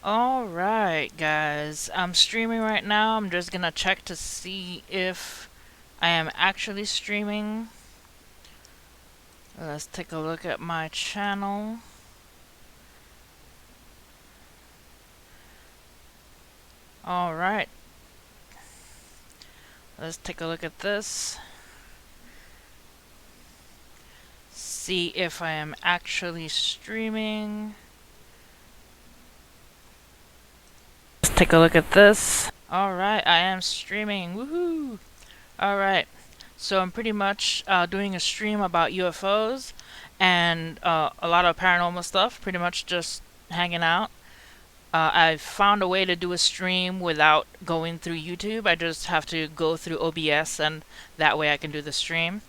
Alright, guys. I'm streaming right now. I'm just gonna check to see if I am actually streaming. Let's take a look at my channel. Alright. Let's take a look at this. See if I am actually streaming. Let's take a look at this. Alright, I am streaming. Woohoo! Alright. So I'm pretty much doing a stream about UFOs and a lot of paranormal stuff. Pretty much just hanging out. I found a way to do a stream without going through YouTube. I just have to go through OBS and that way I can do the stream.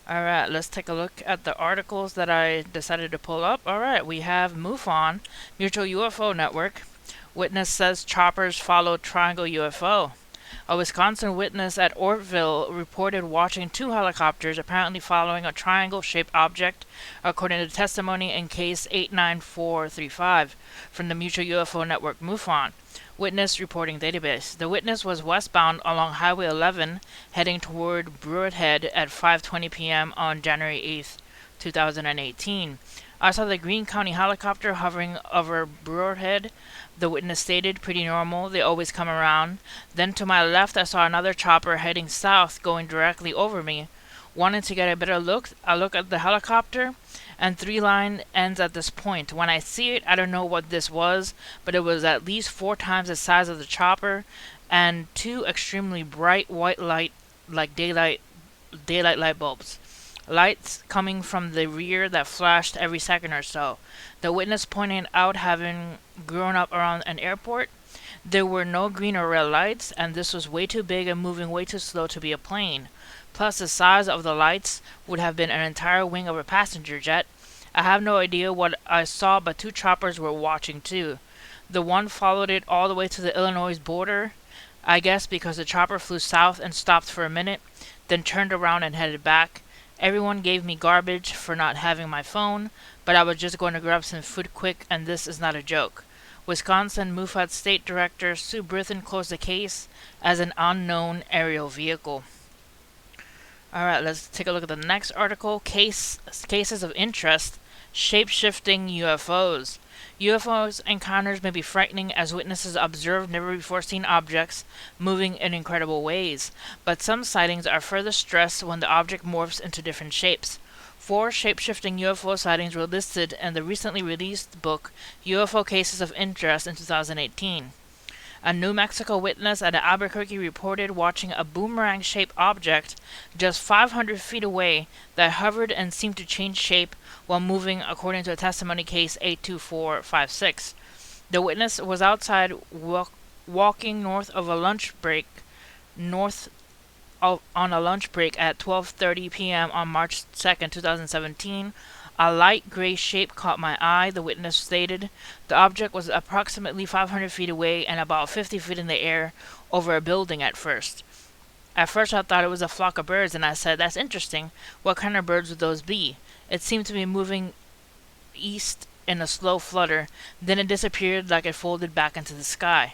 Alright, let's take a look at the articles that I decided to pull up. Alright, we have Mufon, Mutual UFO Network. Witness says choppers follow triangle UFO. A Wisconsin witness at Ortville reported watching two helicopters apparently following a triangle-shaped object, according to testimony in case 89435 from the Mutual UFO Network MUFON. Witness reporting database. The witness was westbound along Highway 11, heading toward Brewer Head at 5:20 p.m. on January 8th, 2018. I saw the Greene County helicopter hovering over Brewer Head. The witness stated, pretty normal, they always come around. Then to my left I saw another chopper heading south going directly over me. Wanting to get a better look, I look at the helicopter and 3-line ends at this point. When I see it, I don't know what this was, but it was at least 4 times the size of the chopper and 2 extremely bright white light like daylight light bulbs. Lights coming from the rear that flashed every second or so. The witness pointed out having grown up around an airport. There were no green or red lights, and this was way too big and moving way too slow to be a plane. Plus, the size of the lights would have been an entire wing of a passenger jet. I have no idea what I saw, but 2 choppers were watching too. The one followed it all the way to the Illinois border, I guess because the chopper flew south and stopped for a minute, then turned around and headed back. Everyone gave me garbage for not having my phone, but I was just going to grab some food quick, and this is not a joke. Wisconsin MUFON State Director Sue Britton closed the case as an unknown aerial vehicle. Alright, let's take a look at the next article. Cases of interest. Shapeshifting UFOs. UFOs encounters may be frightening as witnesses observe never-before-seen objects moving in incredible ways, but some sightings are further stressed when the object morphs into different shapes. 4 shape-shifting UFO sightings were listed in the recently released book UFO Cases of Interest in 2018. A New Mexico witness at Albuquerque reported watching a boomerang-shaped object just 500 feet away that hovered and seemed to change shape while moving, according to a testimony case 82456. The witness was outside walking north of a lunch break, on a lunch break at 12:30 p.m. on March 2nd, 2017. A light gray shape caught my eye, the witness stated. The object was approximately 500 feet away and about 50 feet in the air over a building at first. At first I thought it was a flock of birds, and I said, that's interesting. What kind of birds would those be? It seemed to be moving east in a slow flutter, then it disappeared like it folded back into the sky.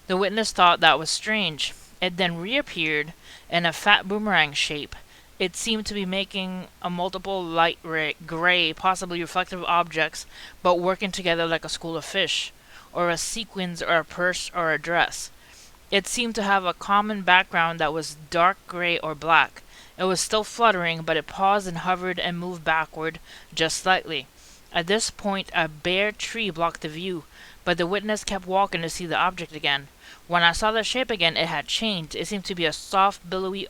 The witness thought that was strange. It then reappeared in a fat boomerang shape. It seemed to be making a multiple light gray, possibly reflective objects, but working together like a school of fish, or a sequins or a purse or a dress. It seemed to have a common background that was dark gray or black. It was still fluttering, but it paused and hovered and moved backward just slightly. At this point, a bare tree blocked the view, but the witness kept walking to see the object again. When I saw the shape again, it had changed. It seemed to be a soft, billowy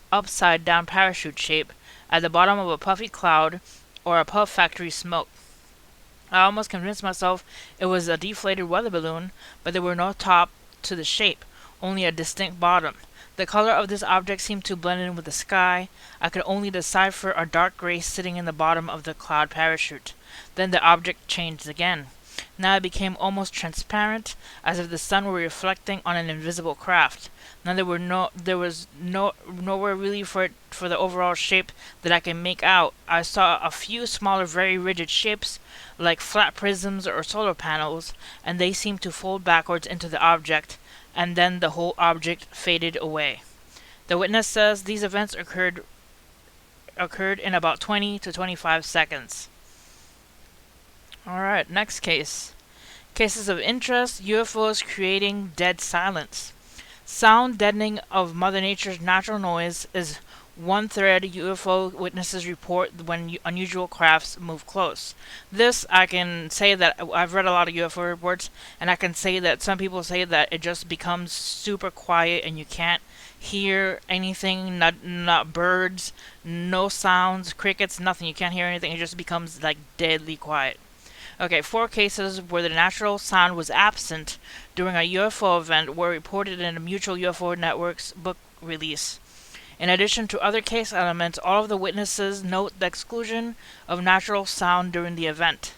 upside-down parachute shape at the bottom of a puffy cloud or a puff factory smoke. I almost convinced myself it was a deflated weather balloon, but there were no top to the shape, only a distinct bottom. The color of this object seemed to blend in with the sky. I could only decipher a dark gray sitting in the bottom of the cloud parachute. Then the object changed again. Now it became almost transparent, as if the sun were reflecting on an invisible craft. Now there was nowhere really for the overall shape that I can make out. I saw a few smaller, very rigid shapes, like flat prisms or solar panels, and they seemed to fold backwards into the object, and then the whole object faded away. The witness says these events occurred in about 20 to 25 seconds. Alright, next case. Cases of interest, UFOs creating dead silence. Sound deadening of Mother Nature's natural noise is one thread UFO witnesses report when unusual crafts move close. This, I can say that I've read a lot of UFO reports, and I can say that some people say that it just becomes super quiet and you can't hear anything, not birds, no sounds, crickets, nothing. You can't hear anything. It just becomes like deadly quiet. Okay, 4 cases where the natural sound was absent during a UFO event were reported in the Mutual UFO Network's book release. In addition to other case elements, all of the witnesses note the exclusion of natural sound during the event.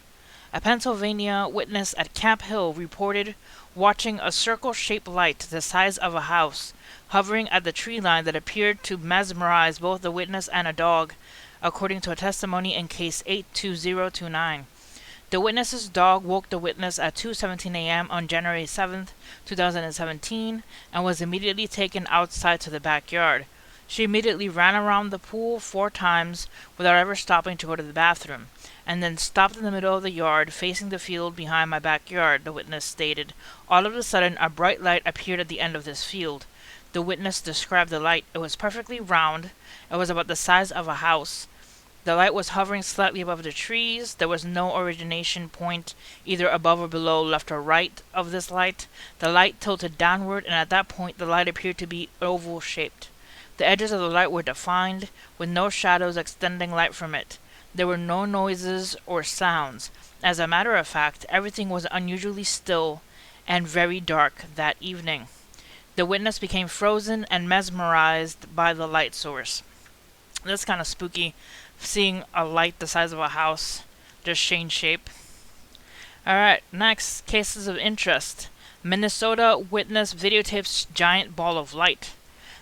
A Pennsylvania witness at Camp Hill reported watching a circle-shaped light the size of a house hovering at the tree line that appeared to mesmerize both the witness and a dog, according to a testimony in case 82029. The witness's dog woke the witness at 2:17 a.m. on January 7, 2017, and was immediately taken outside to the backyard. She immediately ran around the pool 4 times without ever stopping to go to the bathroom, and then stopped in the middle of the yard facing the field behind my backyard, the witness stated. All of a sudden, a bright light appeared at the end of this field. The witness described the light. It was perfectly round. It was about the size of a house. The light was hovering slightly above the trees. There was no origination point, either above or below, left or right of this light. The light tilted downward, and at that point the light appeared to be oval-shaped. The edges of the light were defined, with no shadows extending light from it. There were no noises or sounds. As a matter of fact, everything was unusually still and very dark that evening. The witness became frozen and mesmerized by the light source. That's kind of spooky, seeing a light the size of a house just change shape. Alright, next, cases of interest. Minnesota witness videotapes giant ball of light.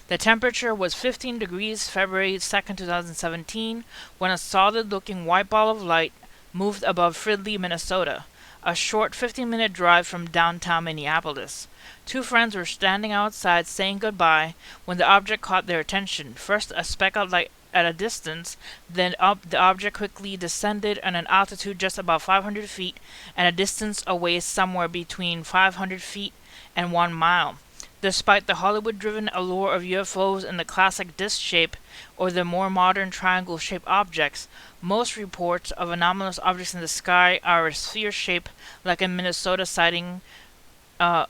The temperature was 15 degrees February 2nd, 2017, when a solid-looking white ball of light moved above Fridley, Minnesota, a short 15-minute drive from downtown Minneapolis. 2 friends were standing outside saying goodbye when the object caught their attention. First, a speck of light at a distance, then up. The object quickly descended at an altitude just about 500 feet and a distance away somewhere between 500 feet and 1 mile. Despite the Hollywood-driven allure of UFOs in the classic disc shape or the more modern triangle-shaped objects, most reports of anomalous objects in the sky are a sphere shape, like a Minnesota sighting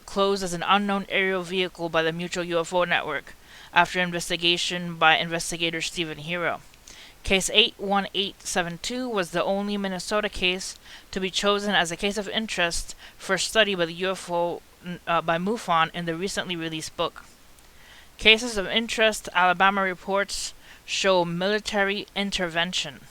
closed as an unknown aerial vehicle by the Mutual UFO Network, after investigation by investigator Stephen Hero. Case 81872 was the only Minnesota case to be chosen as a case of interest for study by the UFO by Mufon in the recently released book. Cases of interest. Alabama reports show military intervention.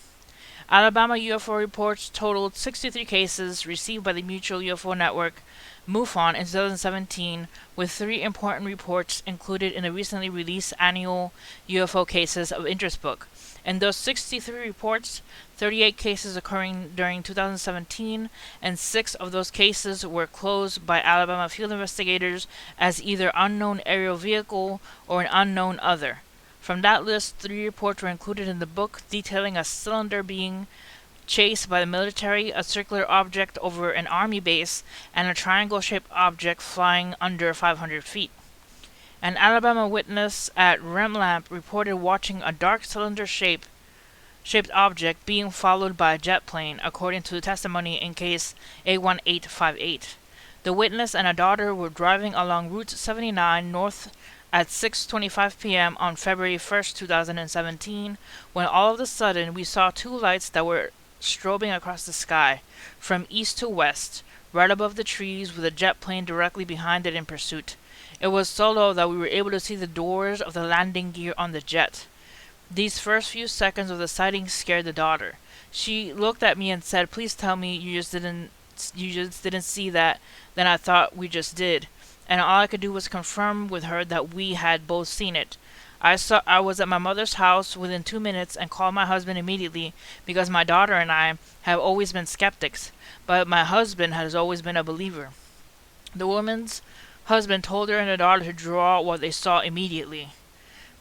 Alabama UFO reports totaled 63 cases received by the Mutual UFO Network MUFON in 2017, with 3 important reports included in the recently released annual UFO Cases of Interest book. In those 63 reports, 38 cases occurring during 2017, and 6 of those cases were closed by Alabama field investigators as either unknown aerial vehicle or an unknown other. From that list, 3 reports were included in the book, detailing a cylinder being chased by the military, a circular object over an army base, and a triangle-shaped object flying under 500 feet. An Alabama witness at Remlamp reported watching a dark cylinder-shaped object being followed by a jet plane, according to the testimony in case A1858. The witness and a daughter were driving along Route 79 north at 6:25 p.m. on February 1st, 2017, when all of a sudden we saw 2 lights that were strobing across the sky, from east to west, right above the trees, with a jet plane directly behind it in pursuit. It was so low that we were able to see the doors of the landing gear on the jet. These first few seconds of the sighting scared the daughter. She looked at me and said, "Please tell me you just didn't just didn't see that, then I thought we just did. And all I could do was confirm with her that we had both seen it. I was at my mother's house within 2 minutes and called my husband immediately because my daughter and I have always been skeptics, but my husband has always been a believer. The woman's husband told her and her daughter to draw what they saw immediately.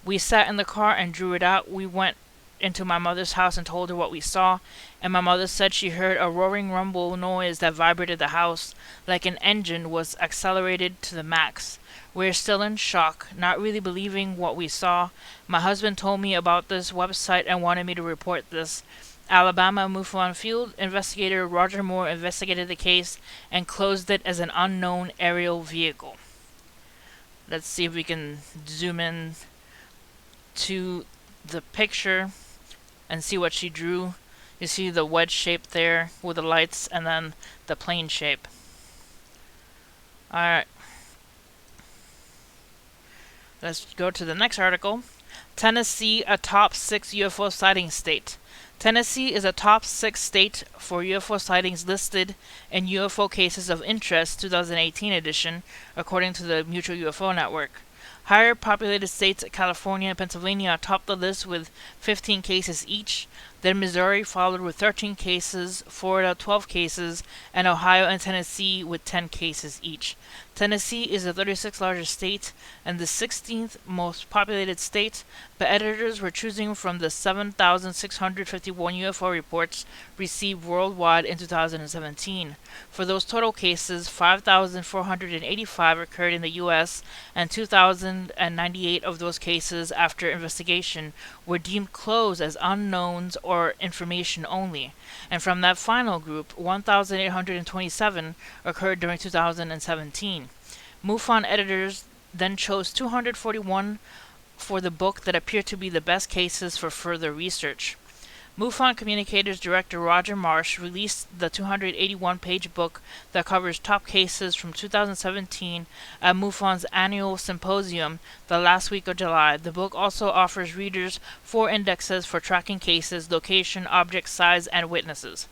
We sat in the car and drew it out. We went into my mother's house and told her what we saw, and my mother said she heard a roaring rumble noise that vibrated the house like an engine was accelerated to the max. We're still in shock, not really believing what we saw. My husband told me about this website and wanted me to report this. Alabama Mufon Field investigator Roger Moore investigated the case and closed it as an unknown aerial vehicle. Let's see if we can zoom in to the picture and see what she drew. You see the wedge shape there with the lights and then the plane shape. Alright. Let's go to the next article. Tennessee, a top 6 UFO sighting state. Tennessee is a top 6 state for UFO sightings listed in UFO Cases of Interest 2018 edition, according to the Mutual UFO Network. Higher populated states, California and Pennsylvania, topped the list with 15 cases each. Then Missouri followed with 13 cases, Florida 12 cases, and Ohio and Tennessee with 10 cases each. Tennessee is the 36th largest state and the 16th most populated state, but editors were choosing from the 7,651 UFO reports received worldwide in 2017. For those total cases, 5,485 occurred in the U.S., and 2,098 of those cases, after investigation, were deemed closed as unknowns or information only. And from that final group, 1,827 occurred during 2017. MUFON editors then chose 241 for the book that appeared to be the best cases for further research. MUFON Communicators Director Roger Marsh released the 281-page book that covers top cases from 2017 at MUFON's annual symposium the last week of July. The book also offers readers 4 indexes for tracking cases, location, object size, and witnesses.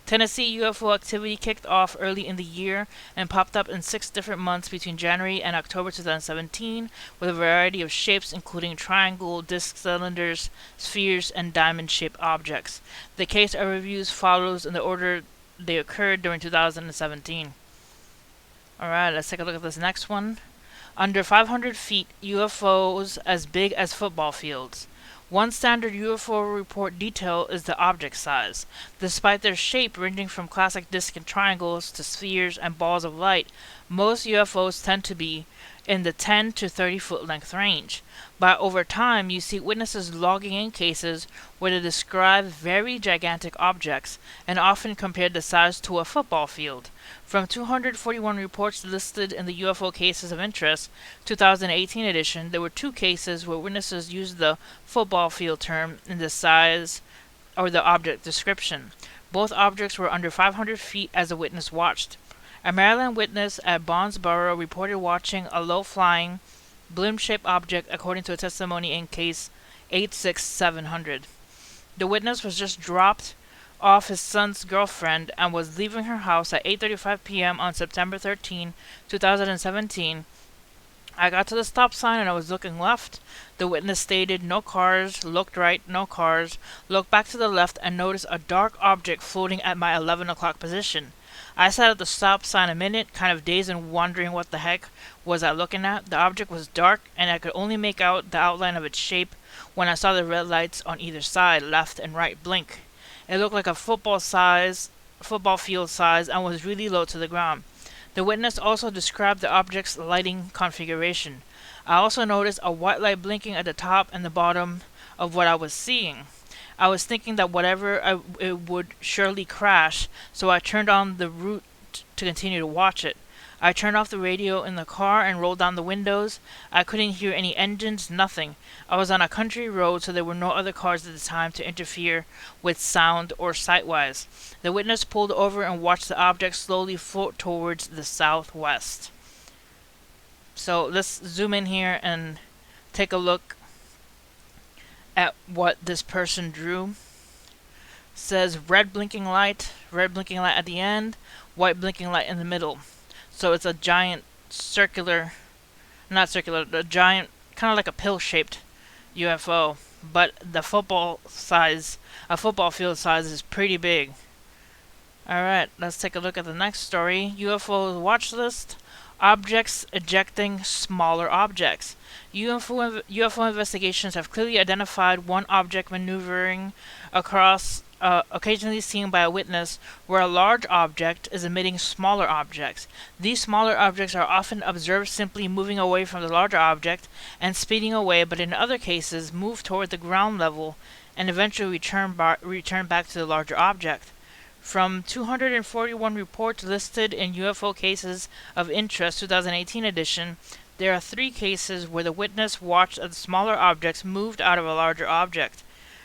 Tennessee UFO activity kicked off early in the year and popped up in 6 different months between January and October 2017 with a variety of shapes including triangle, disc cylinders, spheres, and diamond-shaped objects. The case of reviews follows in the order they occurred during 2017. Alright, let's take a look at this next one. Under 500 feet, UFOs as big as football fields. One standard UFO report detail is the object size. Despite their shape ranging from classic disc and triangles to spheres and balls of light, most UFOs tend to be in the 10 to 30 foot length range. But over time, you see witnesses logging in cases where they describe very gigantic objects and often compare the size to a football field. From 241 reports listed in the UFO Cases of Interest 2018 edition, there were 2 cases where witnesses used the football field term in the size or the object description. Both objects were under 500 feet as the witness watched. A Maryland witness at Bonsboro reported watching a low-flying, blimp-shaped object according to a testimony in case 86700. The witness was just dropped off his son's girlfriend and was leaving her house at 8:35 p.m. on September 13, 2017. I got to the stop sign and I was looking left. The witness stated, "No cars," looked right, no cars, looked back to the left and noticed a dark object floating at my 11 o'clock position. I sat at the stop sign a minute, kind of dazed and wondering what the heck was I looking at. The object was dark and I could only make out the outline of its shape when I saw the red lights on either side, left and right, blink. It looked like a football field size and was really low to the ground. The witness also described the object's lighting configuration. I also noticed a white light blinking at the top and the bottom of what I was seeing. I was thinking that it would surely crash, so I turned on the route to continue to watch it. I turned off the radio in the car and rolled down the windows. I couldn't hear any engines, nothing. I was on a country road, so there were no other cars at the time to interfere with sound or sight-wise. The witness pulled over and watched the object slowly float towards the southwest. So let's zoom in here and take a look at what this person drew. Says red blinking light at the end, white blinking light in the middle. So it's a giant circular, not circular, a giant, kind of like a pill-shaped UFO. But the a football field size is pretty big. Alright, let's take a look at the next story. UFO watch list. Objects ejecting smaller objects. UFO investigations have clearly identified one object maneuvering across, occasionally seen by a witness, where a large object is emitting smaller objects. These smaller objects are often observed simply moving away from the larger object and speeding away, but in other cases move toward the ground level and eventually return back to the larger object. From 241 reports listed in UFO Cases of Interest 2018 edition, there are 3 cases where the witness watched as smaller objects moved out of a larger object.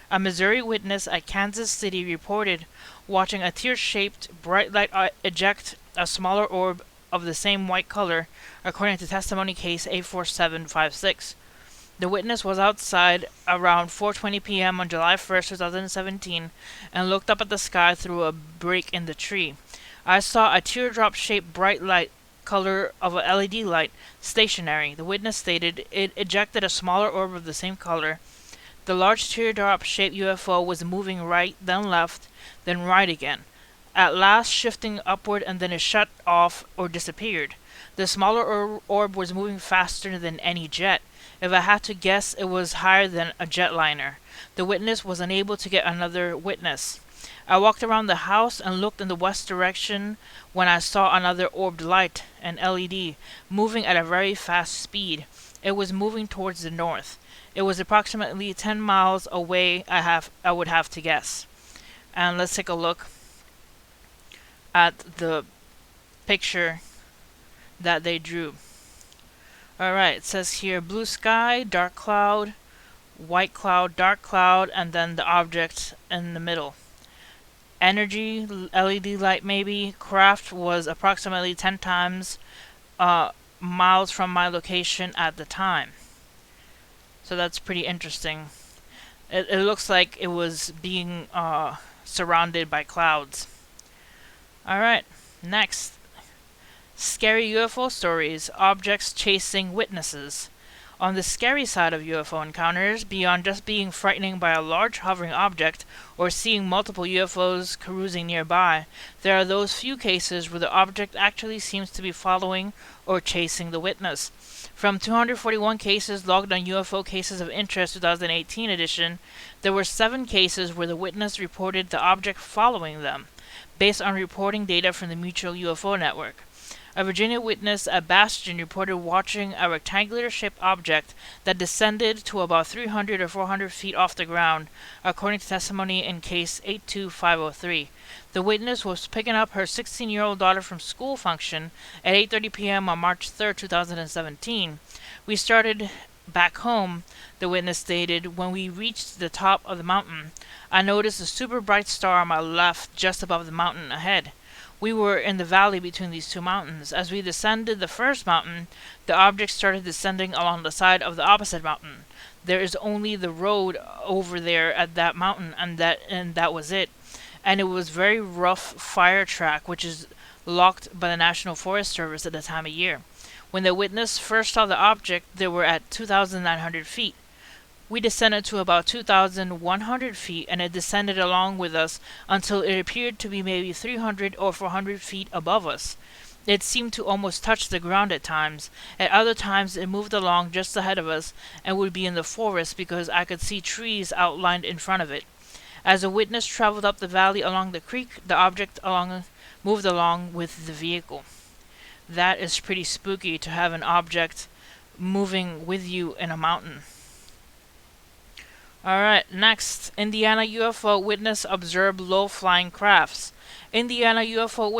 A Missouri witness at Kansas City reported watching a tear-shaped bright light eject a smaller orb of the same white color, according to testimony case 84756. The witness was outside around 4:20 p.m. on July 1st, 2017, and looked up at the sky through a break in the tree. I saw a teardrop-shaped bright light color of a LED light stationary. The witness stated it ejected a smaller orb of the same color. The large teardrop-shaped UFO was moving right, then left, then right again, at last shifting upward, and then it shut off or disappeared. The smaller orb was moving faster than any jet. If I had to guess, it was higher than a jetliner. The witness was unable to get another witness. I walked around the house and looked in the west direction when I saw another orbed light, an LED, moving at a very fast speed. It was moving towards the north. It was approximately 10 miles away, I would have to guess. And let's take a look at the picture that they drew. Alright, it says here blue sky, dark cloud, white cloud, dark cloud, and then the object in the middle. Energy, LED light maybe. Craft was approximately 10 times miles from my location at the time. So that's pretty interesting. It looks like it was being surrounded by clouds. Alright, next. Scary UFO stories, objects chasing witnesses. On the scary side of UFO encounters, beyond just being frightening by a large hovering object or seeing multiple UFOs cruising nearby, there are those few cases where the object actually seems to be following or chasing the witness. From 241 cases logged on UFO Cases of Interest 2018 edition, there were 7 cases where the witness reported the object following them, based on reporting data from the Mutual UFO Network. A Virginia witness at Bastion reported watching a rectangular-shaped object that descended to about 300 or 400 feet off the ground, according to testimony in case 82503. The witness was picking up her 16-year-old daughter from school function at 8:30 p.m. on March 3, 2017. We started back home, the witness stated. When we reached the top of the mountain, I noticed a super bright star on my left just above the mountain ahead. We were in the valley between these 2 mountains. As we descended the first mountain, the object started descending along the side of the opposite mountain. There is only the road over there at that mountain, and that was it. And it was very rough fire track, which is locked by the National Forest Service at the time of year. When the witness first saw the object, they were at 2,900 feet. We descended to about 2,100 feet, and it descended along with us until it appeared to be maybe 300 or 400 feet above us. It seemed to almost touch the ground at times. At other times it moved along just ahead of us and would be in the forest because I could see trees outlined in front of it. As a witness traveled up the valley along the creek, the object moved along with the vehicle. That is pretty spooky, to have an object moving with you in a mountain. Alright, next. Indiana UFO witness observed low-flying crafts. Indiana UFO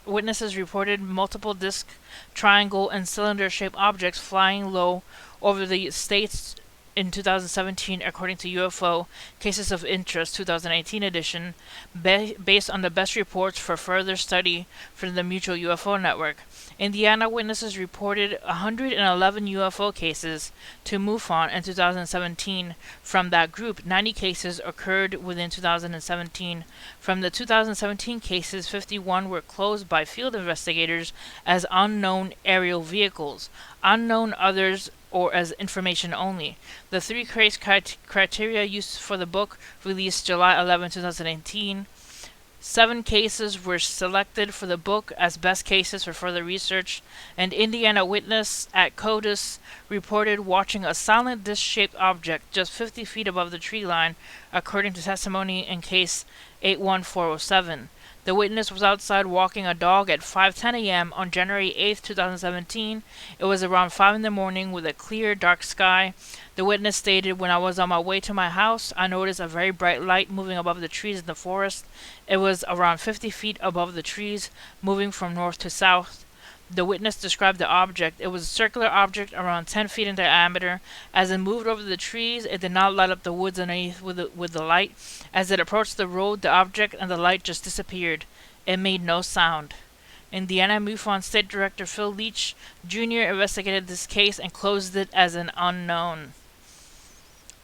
witnesses reported multiple disc, triangle, and cylinder-shaped objects flying low over the state's in 2017 according to UFO Cases of Interest 2018 edition, based on the best reports for further study from the Mutual UFO Network. Indiana witnesses reported 111 UFO cases to MUFON in 2017. From that group, 90 cases occurred within 2017. From the 2017 cases, 51 were closed by field investigators as unknown aerial vehicles, unknown others or as information only. The three criteria used for the book, released July 11, 2018. 7 cases were selected for the book as best cases for further research. An Indiana witness at CODIS reported watching a silent disc-shaped object just 50 feet above the tree line, according to testimony in case 81407. The witness was outside walking a dog at 5:10 a.m. on January 8, 2017. It was around 5 in the morning with a clear, dark sky. The witness stated, "When I was on my way to my house, I noticed a very bright light moving above the trees in the forest. It was around 50 feet above the trees, moving from north to south." The witness described the object. It was a circular object around 10 feet in diameter. As it moved over the trees, it did not light up the woods underneath with the light. As it approached the road, the object and the light just disappeared. It made no sound. Indiana MUFON State Director Phil Leach Jr. investigated this case and closed it as an unknown.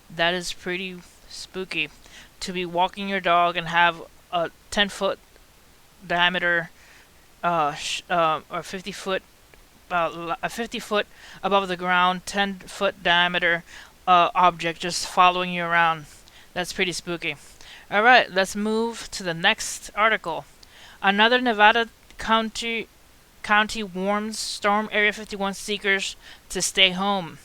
That is pretty spooky. To be walking your dog and have a 10-foot diameter or 50 foot, a 50 foot above the ground, 10-foot diameter object just following you around. That's pretty spooky. Alright, let's move to the next article. Another Nevada county warns Storm Area 51 seekers to stay home.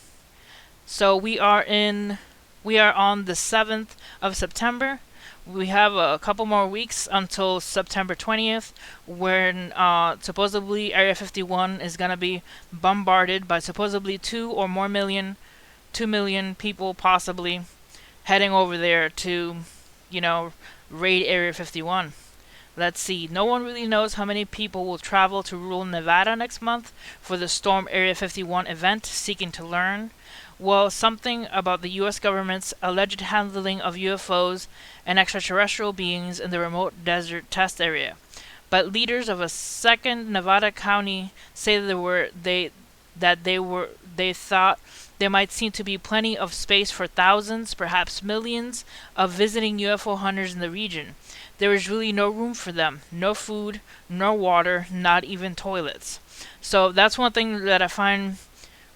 So we are on the 7th of September. We have a couple more weeks until September 20th, when supposedly Area 51 is going to be bombarded by supposedly 2 million people possibly heading over there to, raid Area 51. Let's see. No one really knows how many people will travel to rural Nevada next month for the Storm Area 51 event, seeking to learn. Well, something about the U.S. government's alleged handling of UFOs and extraterrestrial beings in the remote desert test area. But leaders of a second Nevada county say they thought there might seem to be plenty of space for thousands, perhaps millions, of visiting UFO hunters in the region. There is really no room for them. No food, no water, not even toilets. So that's one thing that I find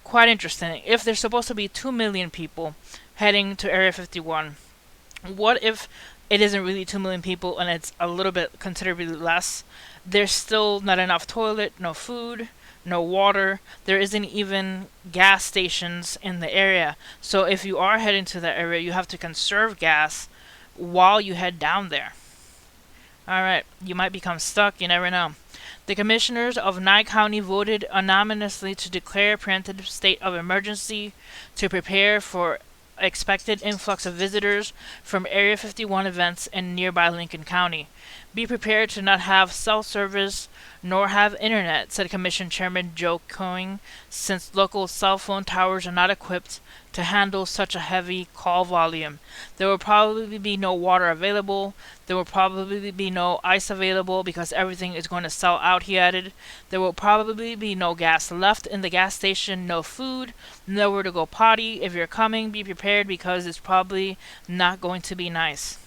quite interesting. If there's supposed to be 2 million people heading to Area 51, what if it isn't really 2 million people and it's a little bit considerably less? There's still not enough toilet, no food, no water. There isn't even gas stations in the area. So if you are heading to that area, you have to conserve gas while you head down there. Alright, you might become stuck, you never know. The commissioners of Nye County voted unanimously to declare a preemptive state of emergency to prepare for expected influx of visitors from Area 51 events in nearby Lincoln County. Be prepared to not have cell service nor have internet, said Commission Chairman Joe Coing, since local cell phone towers are not equipped to handle such a heavy call volume. There will probably be no water available. There will probably be no ice available because everything is going to sell out, he added. There will probably be no gas left in the gas station, no food, nowhere to go potty. If you're coming, be prepared because it's probably not going to be nice.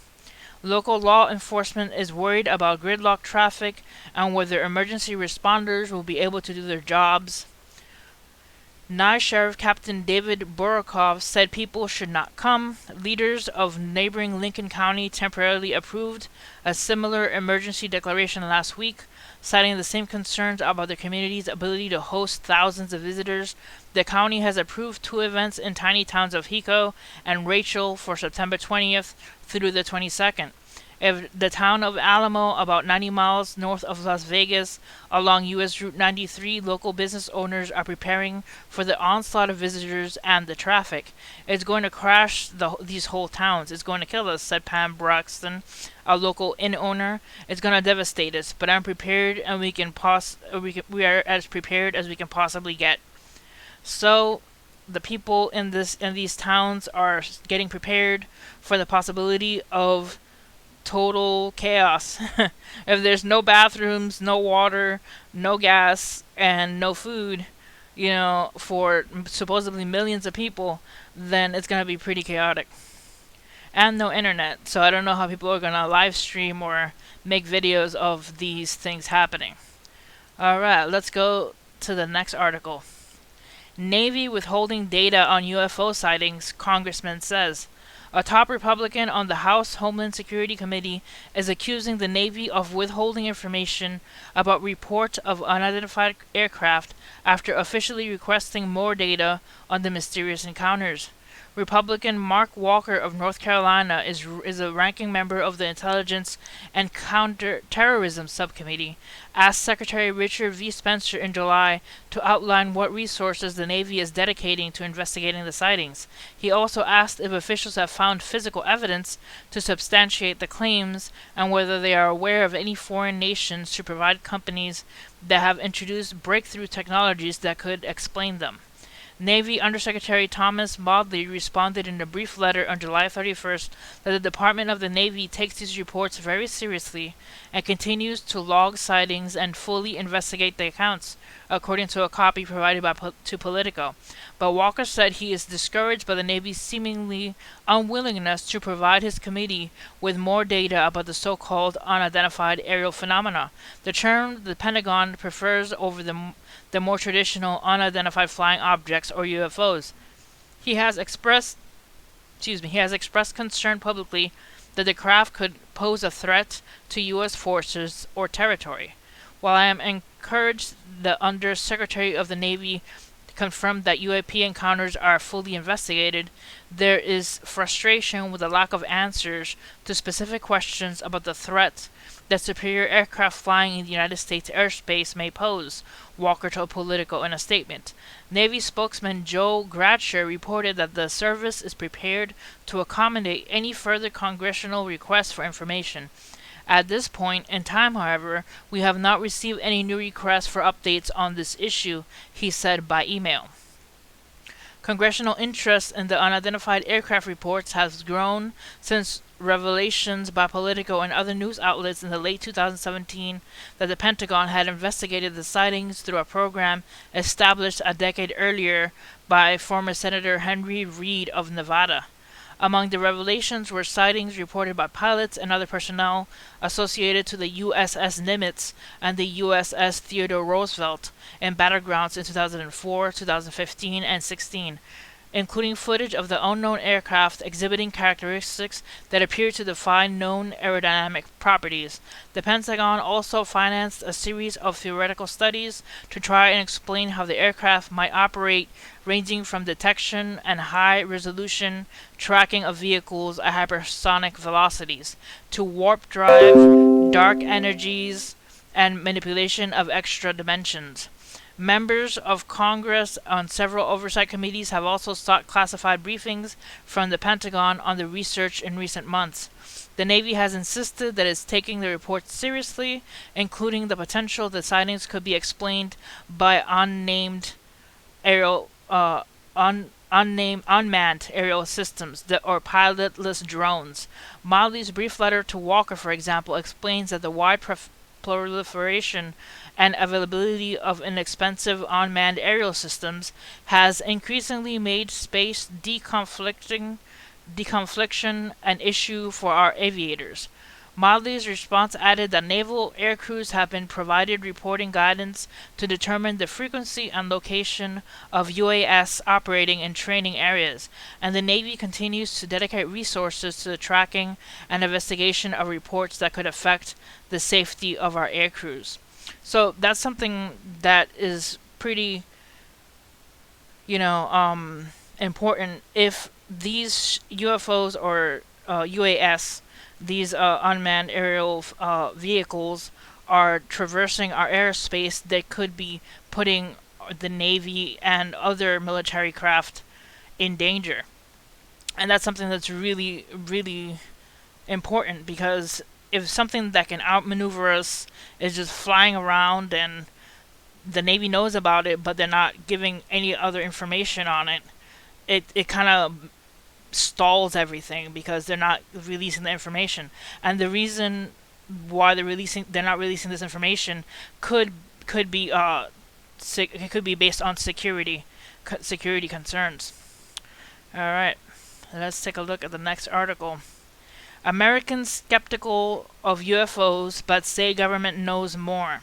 Local law enforcement is worried about gridlock traffic and whether emergency responders will be able to do their jobs. Nye Sheriff Captain David Borokov said people should not come. Leaders of neighboring Lincoln County temporarily approved a similar emergency declaration last week, citing the same concerns about the community's ability to host thousands of visitors. The county has approved 2 events in tiny towns of Hico and Rachel for September 20th through the 22nd. If the town of Alamo, about 90 miles north of Las Vegas, along U.S. Route 93, local business owners are preparing for the onslaught of visitors and the traffic. It's going to crash these whole towns. It's going to kill us, said Pam Braxton, a local inn owner. It's going to devastate us, but I'm prepared, and we are as prepared as we can possibly get. So, the people in these towns are getting prepared for the possibility of total chaos. If there's no bathrooms, no water, no gas, and no food, for supposedly millions of people, then it's gonna be pretty chaotic. And no internet, so I don't know how people are gonna live stream or make videos of these things happening. Alright, let's go to the next article. Navy withholding data on UFO sightings, Congressman says. A top Republican on the House Homeland Security Committee is accusing the Navy of withholding information about reports of unidentified aircraft after officially requesting more data on the mysterious encounters. Republican Mark Walker of North Carolina is a ranking member of the Intelligence and Counterterrorism Subcommittee, asked Secretary Richard V. Spencer in July to outline what resources the Navy is dedicating to investigating the sightings. He also asked if officials have found physical evidence to substantiate the claims and whether they are aware of any foreign nations to provide companies that have introduced breakthrough technologies that could explain them. Navy Undersecretary Thomas Maudley responded in a brief letter on July 31st that the Department of the Navy takes these reports very seriously and continues to log sightings and fully investigate the accounts, according to a copy provided to Politico. But Walker said he is discouraged by the Navy's seemingly unwillingness to provide his committee with more data about the so-called unidentified aerial phenomena, the term the Pentagon prefers over the more traditional unidentified flying objects or UFOs. He has expressed concern publicly that the craft could pose a threat to U.S. forces or territory. While I am encouraged, the Undersecretary of the Navy confirmed that UAP encounters are fully investigated, there is frustration with the lack of answers to specific questions about the threat that superior aircraft flying in the United States airspace may pose, Walker told Politico in a statement. Navy spokesman Joe Gratcher reported that the service is prepared to accommodate any further congressional requests for information. At this point in time, however, we have not received any new requests for updates on this issue, he said by email. Congressional interest in the unidentified aircraft reports has grown since revelations by Politico and other news outlets in the late 2017 that the Pentagon had investigated the sightings through a program established a decade earlier by former Senator Henry Reid of Nevada. Among the revelations were sightings reported by pilots and other personnel associated to the USS Nimitz and the USS Theodore Roosevelt in battlegrounds in 2004, 2015, and 16, including footage of the unknown aircraft exhibiting characteristics that appear to defy known aerodynamic properties. The Pentagon also financed a series of theoretical studies to try and explain how the aircraft might operate, ranging from detection and high-resolution tracking of vehicles at hypersonic velocities, to warp drive, dark energies, and manipulation of extra dimensions. Members of Congress on several oversight committees have also sought classified briefings from the Pentagon on the research in recent months. The Navy has insisted that it's taking the reports seriously, including the potential that sightings could be explained by unmanned aerial systems or pilotless drones. Motley's brief letter to Walker, for example, explains that the wide proliferation and availability of inexpensive unmanned aerial systems has increasingly made space deconfliction an issue for our aviators. Motley's response added that naval aircrews have been provided reporting guidance to determine the frequency and location of UAS operating in training areas, and the Navy continues to dedicate resources to the tracking and investigation of reports that could affect the safety of our aircrews. So that's something that is pretty, important. If these UFOs or UAS, these unmanned aerial vehicles, are traversing our airspace, they could be putting the Navy and other military craft in danger. And that's something that's really, really important, because if something that can outmaneuver us is just flying around and the Navy knows about it, but they're not giving any other information on it, it kind of stalls everything because they're not releasing the information. And the reason why they're not releasing this information could could be it could be based on security concerns. All right, let's take a look at the next article. Americans skeptical of UFOs but say government knows more.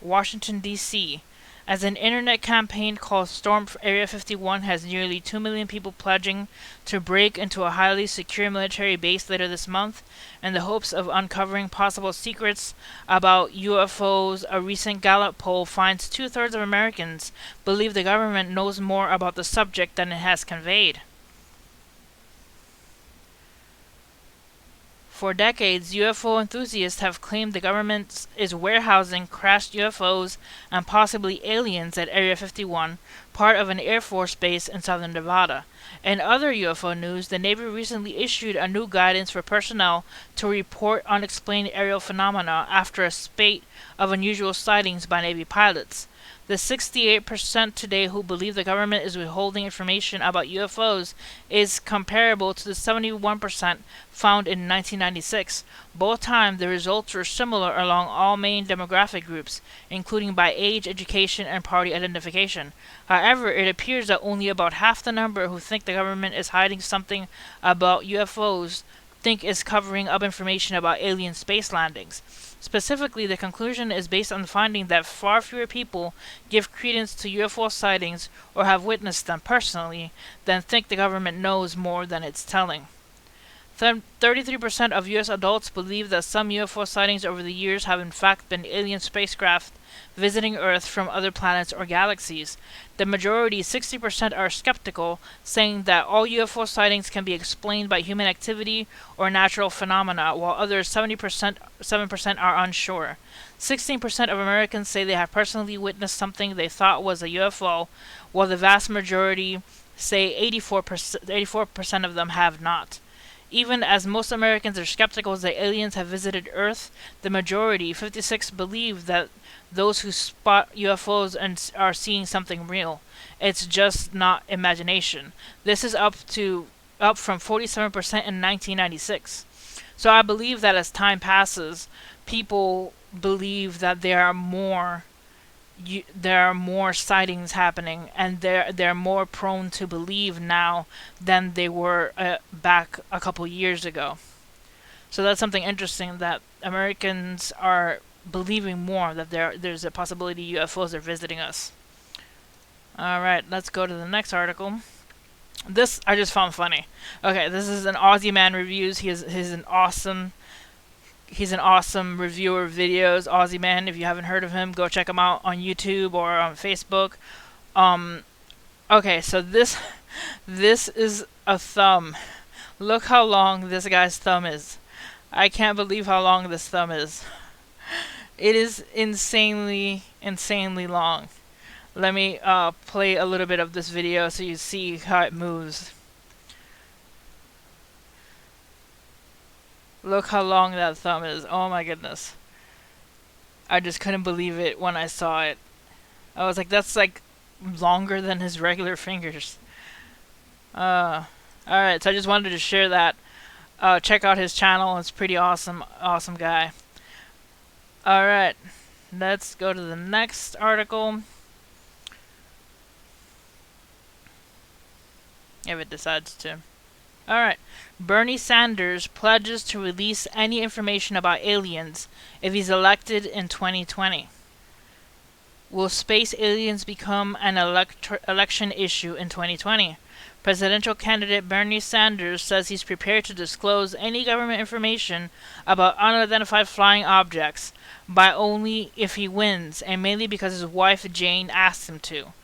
Washington, D.C. As an internet campaign called Storm Area 51 has nearly 2 million people pledging to break into a highly secure military base later this month in the hopes of uncovering possible secrets about UFOs, a recent Gallup poll finds 2/3 of Americans believe the government knows more about the subject than it has conveyed. For decades, UFO enthusiasts have claimed the government is warehousing crashed UFOs and possibly aliens at Area 51, part of an Air Force base in southern Nevada. In other UFO news, the Navy recently issued a new guidance for personnel to report unexplained aerial phenomena after a spate of unusual sightings by Navy pilots. The 68% today who believe the government is withholding information about UFOs is comparable to the 71% found in 1996. Both times, the results were similar along all main demographic groups, including by age, education, and party identification. However, it appears that only about half the number who think the government is hiding something about UFOs think is covering up information about alien space landings. Specifically, the conclusion is based on the finding that far fewer people give credence to UFO sightings or have witnessed them personally than think the government knows more than it's telling. 33% of U.S. adults believe that some UFO sightings over the years have in fact been alien spacecraft visiting Earth from other planets or galaxies. The majority, 60%, are skeptical, saying that all UFO sightings can be explained by human activity or natural phenomena, while others, 7% are unsure. 16% of Americans say they have personally witnessed something they thought was a UFO, while the vast majority say 84% of them have not. Even as most Americans are skeptical that aliens have visited Earth, the majority, 56, believe that those who spot UFOs and are seeing something real. It's just not imagination. This is up from 47% in 1996. So I believe that as time passes, people believe that there are more sightings happening, and they're more prone to believe now than they were back a couple years ago. So that's something interesting, that Americans are believing more that there's a possibility UFOs are visiting us. All right, let's go to the next article. This I just found funny. Okay, this is an Aussie Man Reviews. He's an awesome reviewer of videos, Aussie Man. If you haven't heard of him, go check him out on YouTube or on Facebook. Okay, so this is a thumb. Look how long this guy's thumb is. I can't believe how long this thumb is. It is insanely long. Let me play a little bit of this video so you see how it moves. Look how long that thumb is. Oh my goodness. I just couldn't believe it when I saw it. I was like, that's like longer than his regular fingers. Alright, so I just wanted to share that. Check out his channel. It's pretty awesome. Awesome guy. Alright, let's go to the next article. If it decides to. Alright. Bernie Sanders pledges to release any information about aliens if he's elected in 2020. Will space aliens become an election issue in 2020? Presidential candidate Bernie Sanders says he's prepared to disclose any government information about unidentified flying objects, but only if he wins, and mainly because his wife Jane asked him to.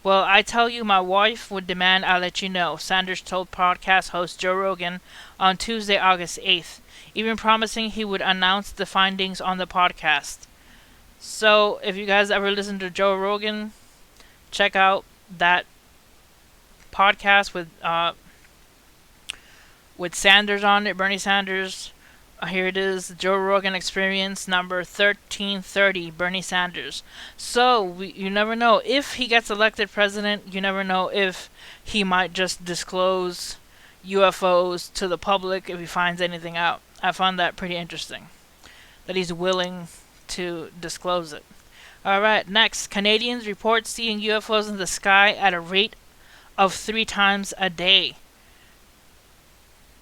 Well, I tell you, my wife would demand I let you know, Sanders told podcast host Joe Rogan on Tuesday, August 8th, even promising he would announce the findings on the podcast. So, if you guys ever listen to Joe Rogan, check out that podcast with Sanders on it, Bernie Sanders. Here it is, Joe Rogan Experience number 1330, Bernie Sanders. So, you never know. If he gets elected president, you never know if he might just disclose UFOs to the public if he finds anything out. I found that pretty interesting, that he's willing to disclose it. Alright, next. Canadians report seeing UFOs in the sky at a rate of 3 times a day.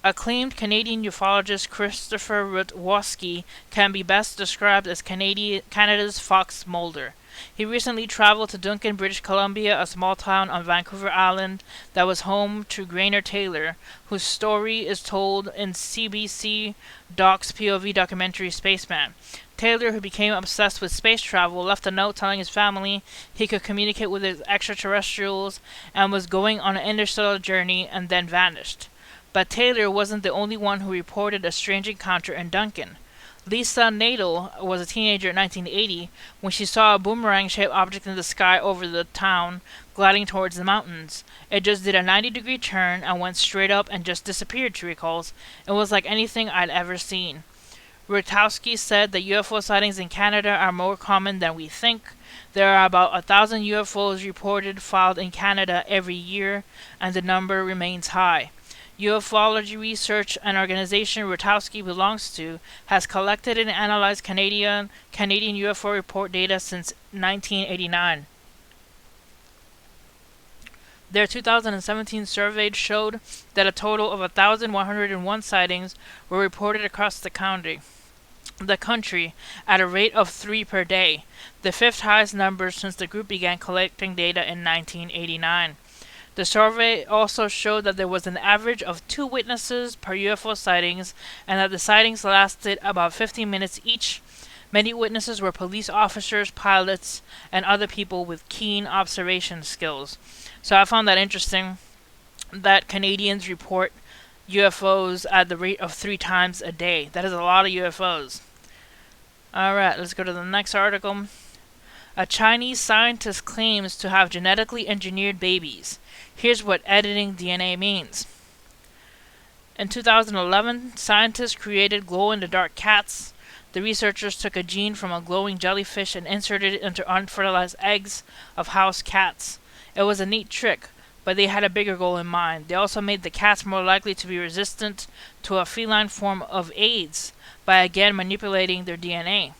Acclaimed Canadian ufologist Christopher Rutwoski can be best described as Canada's Fox Mulder. He recently traveled to Duncan, British Columbia, a small town on Vancouver Island that was home to Grainer Taylor, whose story is told in CBC Doc's POV documentary Spaceman. Taylor, who became obsessed with space travel, left a note telling his family he could communicate with his extraterrestrials and was going on an interstellar journey, and then vanished. But Taylor wasn't the only one who reported a strange encounter in Duncan. Lisa Nadel was a teenager in 1980 when she saw a boomerang-shaped object in the sky over the town, gliding towards the mountains. It just did a 90-degree turn and went straight up and just disappeared, she recalls. It was like anything I'd ever seen. Rutowski said that UFO sightings in Canada are more common than we think. There are about 1,000 UFOs reported filed in Canada every year, and the number remains high. Ufology Research, an organization Rutowski belongs to, has collected and analyzed Canadian UFO report data since 1989. Their 2017 survey showed that a total of 1,101 sightings were reported across the country at a rate of 3 per day, the fifth highest number since the group began collecting data in 1989. The survey also showed that there was an average of 2 witnesses per UFO sightings, and that the sightings lasted about 15 minutes each. Many witnesses were police officers, pilots, and other people with keen observation skills. So I found that interesting, that Canadians report UFOs at the rate of 3 times a day. That is a lot of UFOs. Alright, let's go to the next article. A Chinese scientist claims to have genetically engineered babies. Here's what editing DNA means. In 2011, scientists created glow-in-the-dark cats. The researchers took a gene from a glowing jellyfish and inserted it into unfertilized eggs of house cats. It was a neat trick, but they had a bigger goal in mind. They also made the cats more likely to be resistant to a feline form of AIDS by again manipulating their DNA.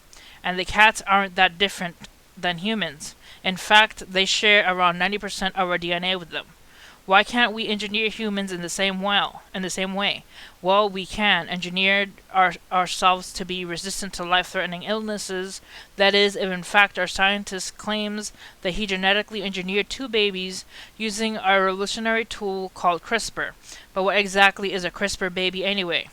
And the cats aren't that different than humans. In fact, they share around 90% of our DNA with them. Why can't we engineer humans in the same way? Well, we can engineer ourselves to be resistant to life-threatening illnesses. That is, if in fact our scientist claims that he genetically engineered 2 babies using a revolutionary tool called CRISPR. But what exactly is a CRISPR baby anyway?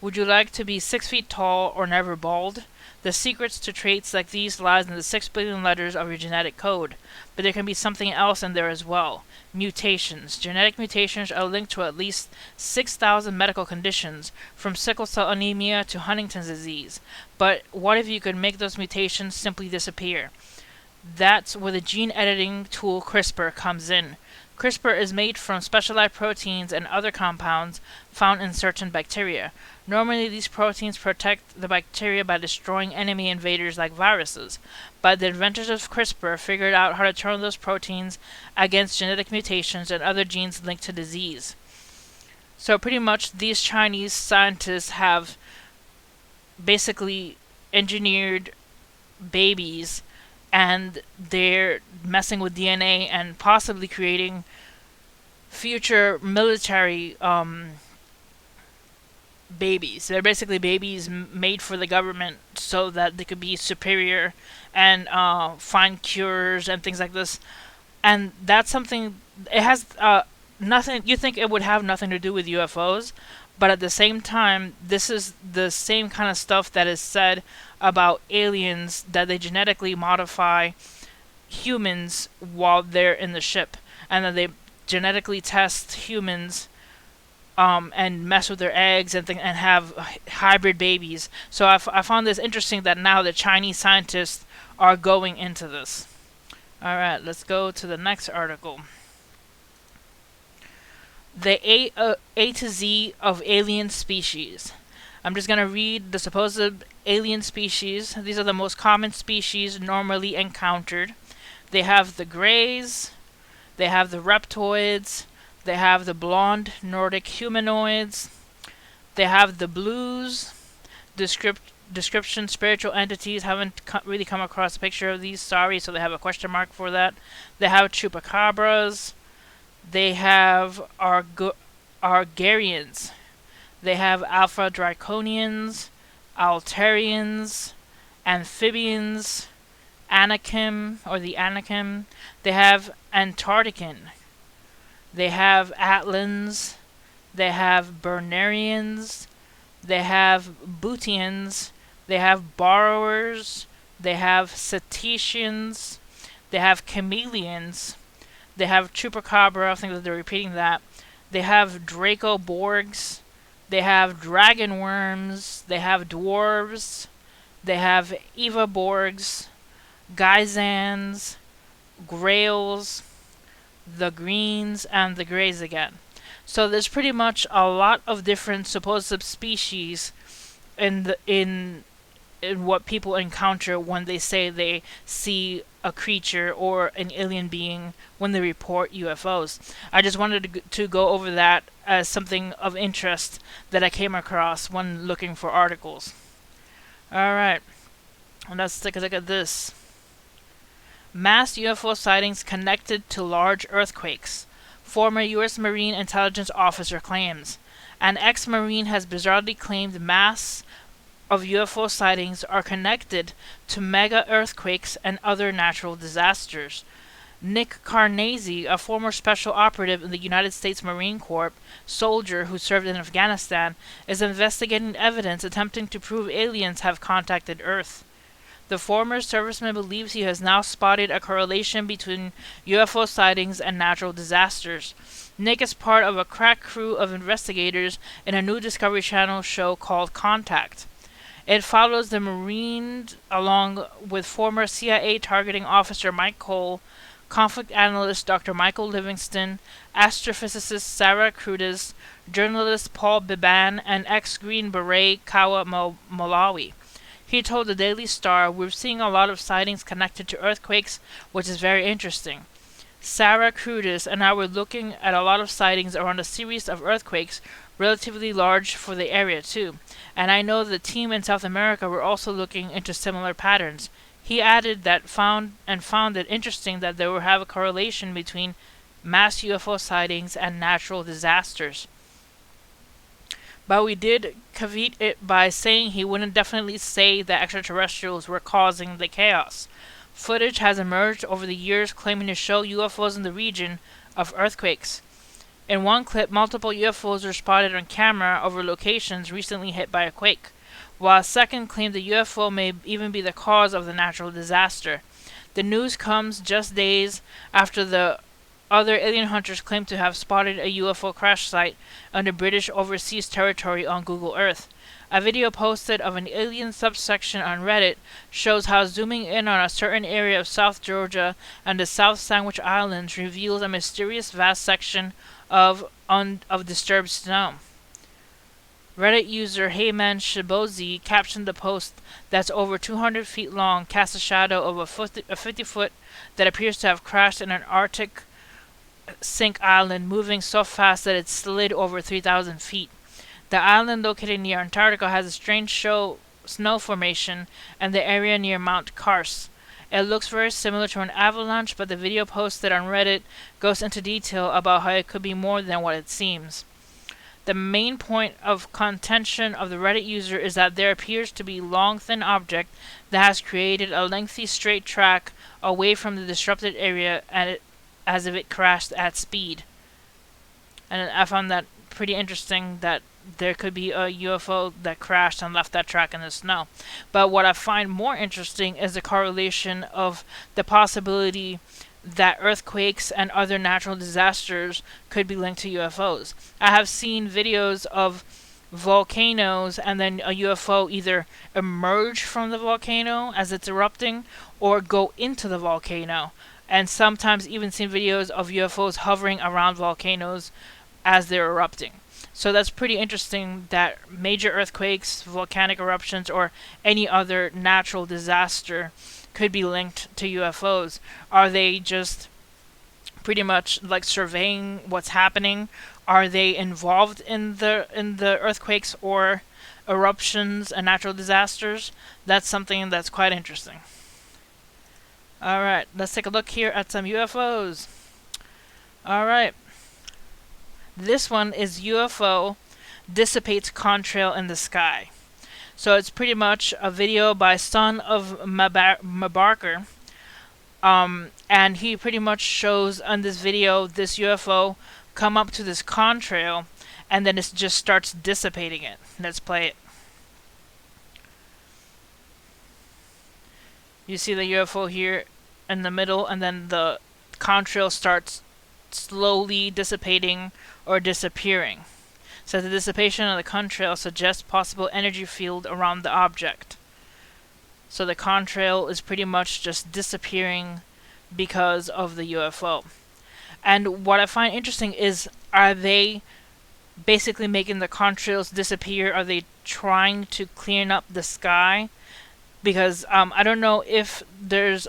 Would you like to be 6 feet tall or never bald? The secrets to traits like these lies in the 6 billion letters of your genetic code. But there can be something else in there as well. Mutations. Genetic mutations are linked to at least 6,000 medical conditions, from sickle cell anemia to Huntington's disease. But what if you could make those mutations simply disappear? That's where the gene editing tool CRISPR comes in. CRISPR is made from specialized proteins and other compounds found in certain bacteria. Normally, these proteins protect the bacteria by destroying enemy invaders like viruses, but the inventors of CRISPR figured out how to turn those proteins against genetic mutations and other genes linked to disease. So pretty much these Chinese scientists have basically engineered babies, and they're messing with DNA and possibly creating future military babies. They're basically babies made for the government so that they could be superior and find cures and things like this. And that's something, it has nothing, you think it would have nothing to do with UFOs, but at the same time, this is the same kind of stuff that is said about aliens, that they genetically modify humans while they're in the ship, and that they genetically test humans and mess with their eggs and have hybrid babies. So I found this interesting that now the Chinese scientists are going into this. Alright, let's go to the next article. The A to Z of alien species. I'm just going to read the supposed alien species. These are the most common species normally encountered. They have the greys, they have the reptoids, they have the blonde Nordic humanoids, they have the blues. Description spiritual entities, haven't really come across a picture of these, sorry, so they have a question mark for that. They have chupacabras, they have Argarians, they have alpha draconians, altarians, amphibians, Anakim or the Anakim. They have Antarctican. They have Atlans. They have Bernarians. They have Bootians. They have Borrowers. They have Cetaceans. They have Chameleons. They have Chupacabra. I think that they're repeating that. They have Dracoborgs. They have Dragon Worms. They have Dwarves. They have Evaborgs. Gysans, Grails, the Greens, and the Greys again. So there's pretty much a lot of different supposed subspecies in what people encounter when they say they see a creature or an alien being when they report UFOs. I just wanted to go over that as something of interest that I came across when looking for articles. Alright, let's take a look at this. Mass UFO sightings connected to large earthquakes. Former U.S. Marine Intelligence Officer claims. An ex-Marine has bizarrely claimed mass of UFO sightings are connected to mega earthquakes and other natural disasters. Nick Carnese, a former special operative in the United States Marine Corps, soldier who served in Afghanistan, is investigating evidence attempting to prove aliens have contacted Earth. The former serviceman believes he has now spotted a correlation between UFO sightings and natural disasters. Nick is part of a crack crew of investigators in a new Discovery Channel show called Contact. It follows the Marines along with former CIA targeting officer Mike Cole, conflict analyst Dr. Michael Livingston, astrophysicist Sarah Crudis, journalist Paul Biban, and ex-Green Beret Kawa Malawi. He told the Daily Star, "We're seeing a lot of sightings connected to earthquakes, which is very interesting. Sarah Crudis and I were looking at a lot of sightings around a series of earthquakes, relatively large for the area too. And I know the team in South America were also looking into similar patterns." He added that found it interesting that there would have a correlation between mass UFO sightings and natural disasters. But we did caveat it by saying he wouldn't definitely say that extraterrestrials were causing the chaos. Footage has emerged over the years claiming to show UFOs in the region of earthquakes. In one clip, multiple UFOs were spotted on camera over locations recently hit by a quake, while a second claimed the UFO may even be the cause of the natural disaster. The news comes just days after the other alien hunters claim to have spotted a UFO crash site under British overseas territory on Google Earth. A video posted of an alien subsection on Reddit shows how zooming in on a certain area of South Georgia and the South Sandwich Islands reveals a mysterious vast section of disturbed snow. Reddit user Heyman Shibozi captioned the post that's over 200 feet long, casts a shadow of a 50-foot that appears to have crashed in an Arctic sink island, moving so fast that it slid over 3,000 feet. The island, located near Antarctica, has a strange snow formation and the area near Mount Kars. It looks very similar to an avalanche, but the video posted on Reddit goes into detail about how it could be more than what it seems. The main point of contention of the Reddit user is that there appears to be a long, thin object that has created a lengthy straight track away from the disrupted area as if it crashed at speed. And I found that pretty interesting that there could be a UFO that crashed and left that track in the snow. But what I find more interesting is the correlation of the possibility that earthquakes and other natural disasters could be linked to UFOs. I have seen videos of volcanoes and then a UFO either emerge from the volcano as it's erupting or go into the volcano. And sometimes even seen videos of UFOs hovering around volcanoes as they're erupting. So that's pretty interesting that major earthquakes, volcanic eruptions, or any other natural disaster could be linked to UFOs. Are they just pretty much like surveying what's happening? Are they involved in the earthquakes or eruptions and natural disasters? That's something that's quite interesting. Alright, let's take a look here at some UFOs. Alright, this one is UFO Dissipates Contrail in the Sky. So it's pretty much a video by Son of Mabarker. And he pretty much shows on this video this UFO come up to this contrail and then it just starts dissipating it. Let's play it. You see the UFO here in the middle, and then the contrail starts slowly dissipating or disappearing. So the dissipation of the contrail suggests possible energy field around the object. So the contrail is pretty much just disappearing because of the UFO. And what I find interesting is, are they basically making the contrails disappear? Are they trying to clean up the sky? Because I don't know if there's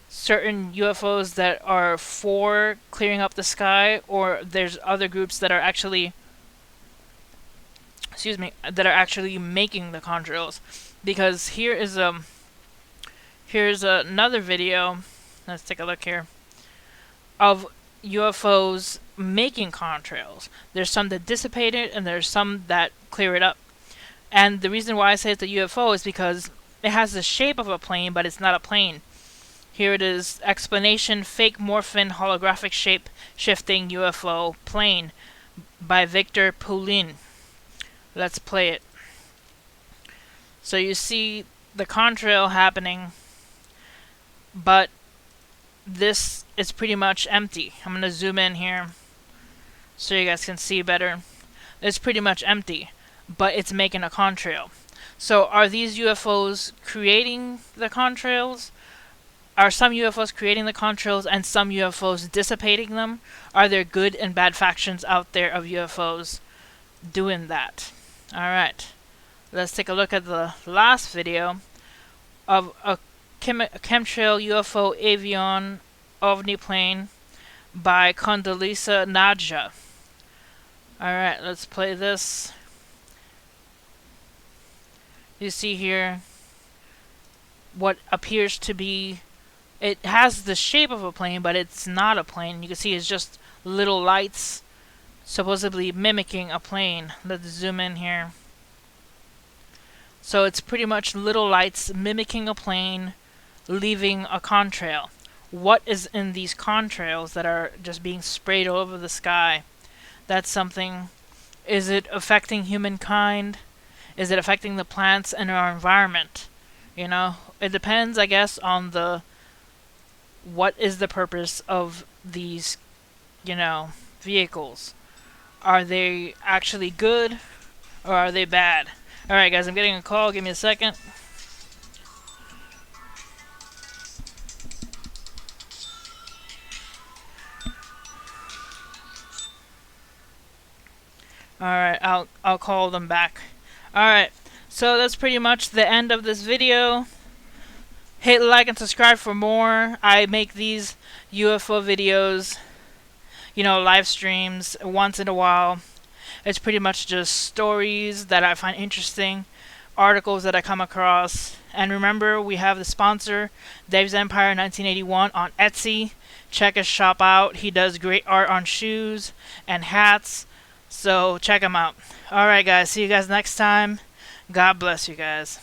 certain UFOs that are for clearing up the sky, or there's other groups that are actually, making the contrails. Because here's another video. Let's take a look here of UFOs making contrails. There's some that dissipate it, and there's some that clear it up. And the reason why I say it's a UFO is because it has the shape of a plane, but it's not a plane. Here it is, explanation, fake morphin holographic shape shifting UFO plane by Victor Poulin. Let's play it. So you see the contrail happening, but this is pretty much empty. I'm going to zoom in here so you guys can see better. It's pretty much empty, but it's making a contrail. So are these UFOs creating the contrails? Are some UFOs creating the contrails and some UFOs dissipating them? Are there good and bad factions out there of UFOs doing that? Alright, let's take a look at the last video of a chemtrail UFO avion ovni plane by Condoleezza Nadja. Alright, let's play this. You see here what appears to be, it has the shape of a plane, but it's not a plane. You can see it's just little lights supposedly mimicking a plane. Let's zoom in here. So it's pretty much little lights mimicking a plane, leaving a contrail. What is in these contrails that are just being sprayed over the sky? That's something. Is it affecting humankind? Is it affecting the plants and our environment? You know, it depends, I guess, on what is the purpose of these, vehicles. Are they actually good, or are they bad? Alright guys, I'm getting a call, give me a second. Alright, I'll call them back. Alright, so that's pretty much the end of this video. Hit like and subscribe for more. I make these UFO videos, live streams once in a while. It's pretty much just stories that I find interesting, articles that I come across. And remember, we have the sponsor, Dave's Empire 1981 on Etsy. Check his shop out. He does great art on shoes and hats. So check him out. Alright guys, see you guys next time. God bless you guys.